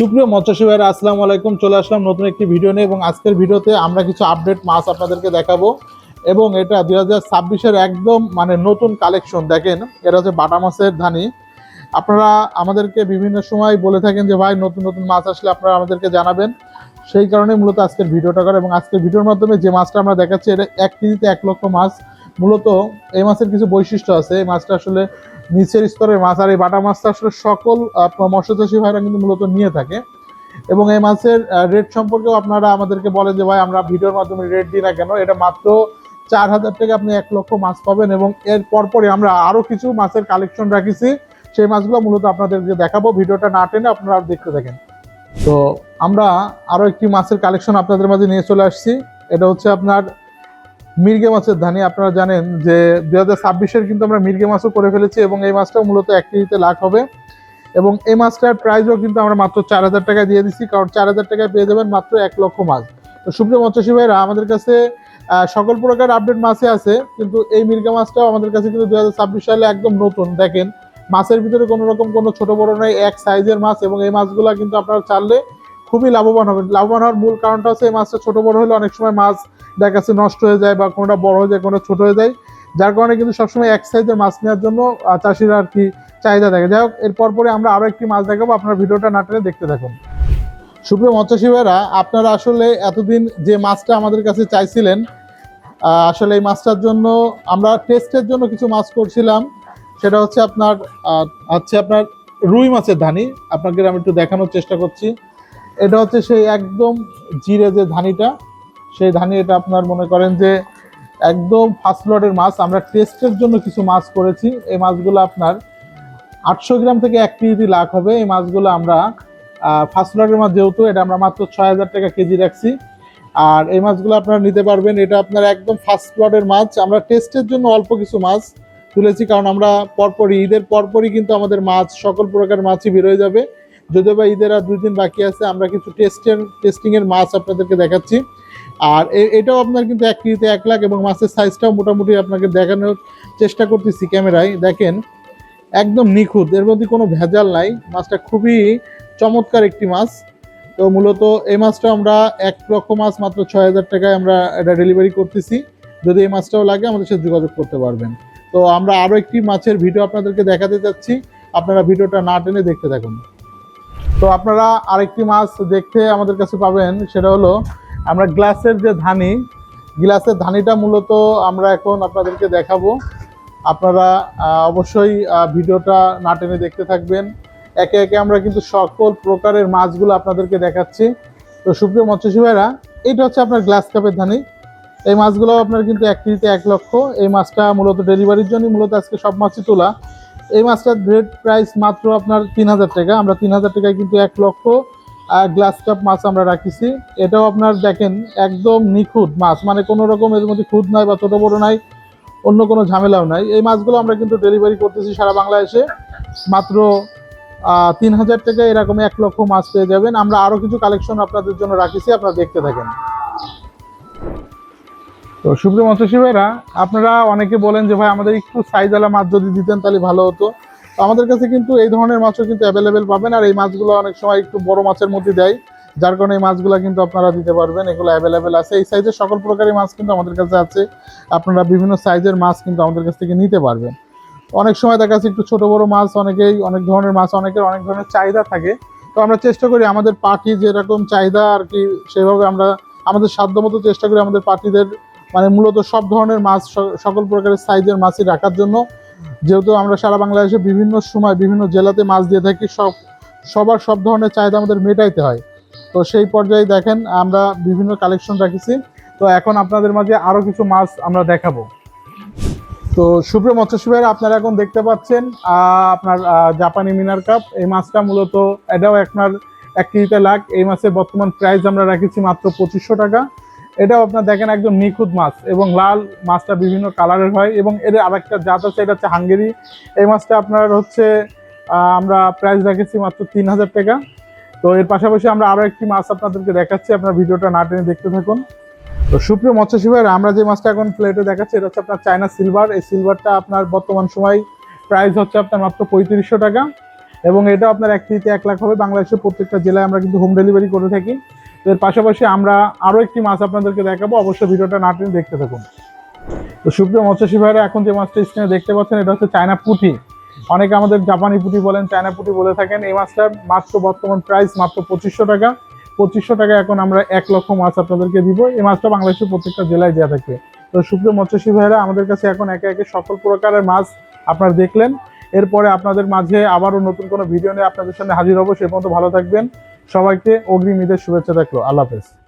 সুপ্রিয় মৎস্যজীবী ভাইরা, আসসালামু আলাইকুম। চলে আসলাম নতুন একটি ভিডিও নিয়ে এবং আজকের ভিডিওতে আমরা কিছু আপডেট মাছ আপনাদেরকে দেখাবো এবং এটা 2026-এর একদম নতুন কালেকশন। দেখেন, এটা হচ্ছে বাটা মাছের ধানি। আপনারা আমাদেরকে বিভিন্ন সময় বলে থাকেন যে ভাই নতুন নতুন মাছ আসলে আপনারা আমাদেরকে জানাবেন, সেই কারণে মূলত আজকের ভিডিওটা করা। এবং আজকের ভিডিওর মাধ্যমে যে মাছটা আমরা দেখাচ্ছি এটা 1 কেজিতে 1 লক্ষ মাছ। মূলত এই মাছের কিছু বৈশিষ্ট্য আছে। এই মাছটা আসলে নিচের স্তরের মাছ, আর এই বাটা মাছটা আসলে সকল মৎস্যচাষী ভাইরা কিন্তু মূলত নিয়ে থাকে। এবং এই মাছের রেট সম্পর্কেও আপনারা আমাদেরকে বলেন যে ভাই আমরা ভিডিওর মাধ্যমে রেট দিই না কেন। এটা মাত্র 4,000 টাকা আপনি 1 লক্ষ মাছ পাবেন। এবং এর পরপরই আমরা আরও কিছু মাছের কালেকশন রাখিছি, সেই মাছগুলো মূলত আপনাদেরকে দেখাবো। ভিডিওটা না টেনে আপনারা দেখতে থাকেন। তো আমরা আরও একটি মাছের কালেকশন আপনাদের মাঝে নিয়ে চলে আসছি। এটা হচ্ছে আপনার মির্গে মাছের ধানি। আপনারা জানেন যে 2026-এর কিন্তু আমরা মির্গে মাছও করে ফেলেছি এবং এই মাছটাও মূলত 1 কেজিতে লাখ হবে। এবং এই মাছটার প্রাইসও কিন্তু আমরা মাত্র 4,000 টাকা দিয়ে দিচ্ছি, কারণ 4,000 টাকায় পেয়ে যাবেন মাত্র 1 লক্ষ মাছ। তো সুপ্রিয় মৎস্যজীবী ভাইরা, আমাদের কাছে সকল প্রকার আপডেট মাছই আছে, কিন্তু এই মির্গা মাছটাও আমাদের কাছে কিন্তু 2026 সালে একদম নতুন। দেখেন, মাছের ভিতরে কোনো রকম কোনো ছোট বড় নয়, এক সাইজের মাছ। এবং এই মাছগুলো কিন্তু আপনারা চাললে খুবই লাভবান হবেন। লাভবান হওয়ার মূল কারণটা হচ্ছে এই মাছটা ছোট বড় হলে অনেক সময় মাছ দেখা যাচ্ছে নষ্ট হয়ে যায়, বা কোনোটা বড় হয়ে যায়, কোনোটা ছোট হয়ে যায়, যার কারণে কিন্তু সবসময় এক সাইজের মাছ নেওয়ার জন্য চাষিরা আর কি চাহিদা থাকে। যাই হোক, এরপর পরে আমরা আরো একটি মাছ দেখাবো, আপনার ভিডিওটা না টেনে দেখতে থাকুন। সুপ্রিয় মৎস্যজীবী ভাইরা, আপনারা আসলে এতদিন যে মাছটা আমাদের কাছে চাইছিলেন, আসলে এই মাছটার জন্য আমরা টেস্টের জন্য কিছু মাছ করছিলাম। সেটা হচ্ছে আপনার রুই মাছের ধানি। আপনাকে আমি একটু দেখানোর চেষ্টা করছি। এটা হচ্ছে সেই একদম জিরে যে ধানিটা, সেই ধানি। এটা আপনার মনে করেন যে একদম ফার্স্ট লটের মাছ। আমরা টেস্টের জন্য কিছু মাছ করেছি। এই মাছগুলো আপনার 800 গ্রাম থেকে 1 কেজি লাখ হবে। এই মাছগুলো আমরা ফার্স্ট লটের মাছ, যেহেতু এটা আমরা মাত্র 6,000 টাকা কেজি রাখছি। আর এই মাছগুলো আপনারা নিতে পারবেন। এটা আপনার একদম ফার্স্ট লটের মাছ। আমরা টেস্টের জন্য অল্প কিছু মাছ তুলেছি, কারণ আমরা ঈদের পরপরই কিন্তু আমাদের মাছ সকল প্রকার মাছই বেরোয় যাবে। যদিও বা ঈদের আর 2 দিন বাকি আছে, আমরা কিছু টেস্টিংয়ের মাছ আপনাদেরকে দেখাচ্ছি। আর এটাও আপনার কিন্তু 1 কেজিতে 1 লাখ। এবং মাছের সাইজটাও মোটামুটি আপনাকে দেখানোর চেষ্টা করতেছি ক্যামেরায়। দেখেন, একদম নিখুঁত, এর মধ্যে কোনো ভেজাল নাই। মাছটা খুবই চমৎকার একটি মাছ। তো মূলত এই মাছটা আমরা 1 লক্ষ মাছ মাত্র 6,000 টাকায় আমরা এটা ডেলিভারি করতেছি। যদি এই মাছটাও লাগে আমাদের সাথে যোগাযোগ করতে পারবেন। তো আমরা আরও একটি মাছের ভিডিও আপনাদেরকে দেখাতে যাচ্ছি, আপনারা ভিডিওটা না টেনে দেখতে থাকুন। তো আপনারা আরেকটি মাছ দেখতে আমাদের কাছে পাবেন, সেটা হলো আমরা গ্লাসের যে ধানি, গ্লাসের ধানিটা মূলত আমরা এখন আপনাদেরকে দেখাবো। আপনারা অবশ্যই ভিডিওটা না টেনে দেখতে থাকবেন। একে একে আমরা কিন্তু সকল প্রকারের মাছগুলো আপনাদেরকে দেখাচ্ছি। তো সুপ্রিয় মৎস্যজীবী ভাইরা, এইটা হচ্ছে আপনার গ্লাস কাপের ধানি। এই মাছগুলো আপনার কিন্তু 1 কেজিতে 1 লক্ষ। এই মাছটা মূলত ডেলিভারির জন্য মূলত আজকে সব মাছই তোলা। এই মাছটার রেট প্রাইস মাত্র আপনার 3,000 টাকা। আমরা 3,000 টাকায় কিন্তু 1 লক্ষ গ্লাস কাপ মাছ আমরা রাখিছি। এটাও আপনার দেখেন একদম নিখুঁত মাছ, কোনো রকম এর মধ্যে খুঁত নাই বা ছোটো বড়ো নাই, অন্য কোনো ঝামেলাও নাই। এই মাছগুলো আমরা কিন্তু ডেলিভারি করতেছি সারা বাংলাদেশে। মাত্র 3,000 টাকা এরকম 1 লক্ষ মাছ পেয়ে যাবেন। আমরা আরও কিছু কালেকশন আপনাদের জন্য রাখিছি, আপনারা দেখতে থাকেন। তো সুপ্রিয় মৎস্যজীবী ভাইরা, আপনারা অনেকে বলেন যে ভাই আমাদের একটু সাইজওয়ালা মাছ যদি দিতেন তাহলে ভালো হতো। তো আমাদের কাছে কিন্তু এই ধরনের মাছও কিন্তু অ্যাভেলেবেল পাবেন। আর এই মাছগুলো অনেক সময় একটু বড় মাছের মধ্যে দেয়, যার কারণে এই মাছগুলো কিন্তু আপনারা দিতে পারবেন। এগুলো অ্যাভেলেবেল আছে। এই সাইজের সকল প্রকারের মাছ কিন্তু আমাদের কাছে আছে। আপনারা বিভিন্ন সাইজের মাছ কিন্তু আমাদের কাছ থেকে নিতে পারবেন। অনেক সময় দেখা যাচ্ছে একটু ছোট বড় মাছ, অনেক ধরনের মাছ, অনেকের অনেক ধরনের চাহিদা থাকে। তো আমরা চেষ্টা করি আমাদের পার্টি যেরকম চাহিদা আর কি, সেভাবে আমরা আমাদের সাধ্যমতো চেষ্টা করি আমাদের পার্টিদের মূলত সব ধরনের মাছ, সকল প্রকারের সাইজের মাছই রাখার জন্য। যেহেতু আমরা সারা বাংলাদেশে বিভিন্ন সময় বিভিন্ন জেলাতে মাছ দিয়ে থাকি, সবার সব ধরনের চাহিদা আমাদের মেটাইতে হয়। তো সেই পর্যায়ে দেখেন আমরা বিভিন্ন কালেকশন রাখছি। তো এখন আপনাদের মাঝে আরও কিছু মাছ আমরা দেখাবো। তো সুপ্রিয় মৎস্যজীবী ভাইরা, আপনারা এখন দেখতে পাচ্ছেন আপনার জাপানি মিনার কাপ। এই মাছটা মূলত এটাও আপনার 1 কেজিতে লাখ। এই মাছের বর্তমান প্রাইস আমরা রাখেছি মাত্র 2,500 টাকা। এটাও আপনার দেখেন একদম নিখুঁত মাছ, এবং লাল মাছটা বিভিন্ন কালারের হয়। এবং এর আরেকটা জাত আছে, এটা হচ্ছে হাঙ্গেরি। এই মাছটা আপনার হচ্ছে আমরা প্রাইস রেখেছি মাত্র 3,000 টাকা। তো এর পাশাপাশি আমরা আরও একটি মাছ আপনাদেরকে দেখাচ্ছি, আপনার ভিডিওটা না টেনে দেখতে থাকুন। তো সুপ্রিয় মৎস্যজীবী ভাইরা, আমরা যে মাছটা এখন প্লেটে দেখাচ্ছি এটা হচ্ছে আপনার চায়না সিলভার। এই সিলভারটা আপনার বর্তমান সময় প্রাইস হচ্ছে আপনার মাত্র 3,500 টাকা। এবং এটা আপনার 1 কেজিতে 1 লাখ হবে। বাংলাদেশের প্রত্যেকটা জেলায় আমরা কিন্তু হোম ডেলিভারি করে থাকি। এর পাশাপাশি আমরা আরও একটি মাছ আপনাদেরকে দেখাবো, অবশ্যই ভিডিওটা না টেনে দেখতে থাকুন। তো সুপ্রিয় মৎস্যজীবী ভাইরা, এখন যে মাছটা স্ক্রিনে দেখতে পাচ্ছেন এটা হচ্ছে চায়না পুঁটি। অনেকে আমাদের জাপানি পুঁটি বলেন, চায়না পুঁটি বলে থাকেন। এই মাছটার মাত্র বর্তমান প্রাইস মাত্র 2500 টাকা। 2500 টাকা এখন আমরা 1 লক্ষ মাছ আপনাদেরকে দিব। এই মাছটা বাংলাদেশের প্রত্যেকটা জেলায় দেওয়া থাকবে। তো সুপ্রিয় মৎস্যজীবী ভাইরা, আমাদের কাছে এখন একে একে সকল প্রকারের মাছ আপনারা দেখলেন। এরপরে আপনাদের মাঝে আবারও নতুন কোনো ভিডিও নিয়ে আপনাদের সামনে হাজির হবো। সে পর্যন্ত ভালো থাকবেন। সবাইকে অগ্রিম ঈদের শুভেচ্ছা থাকলো। আল্লাহ হাফেজ।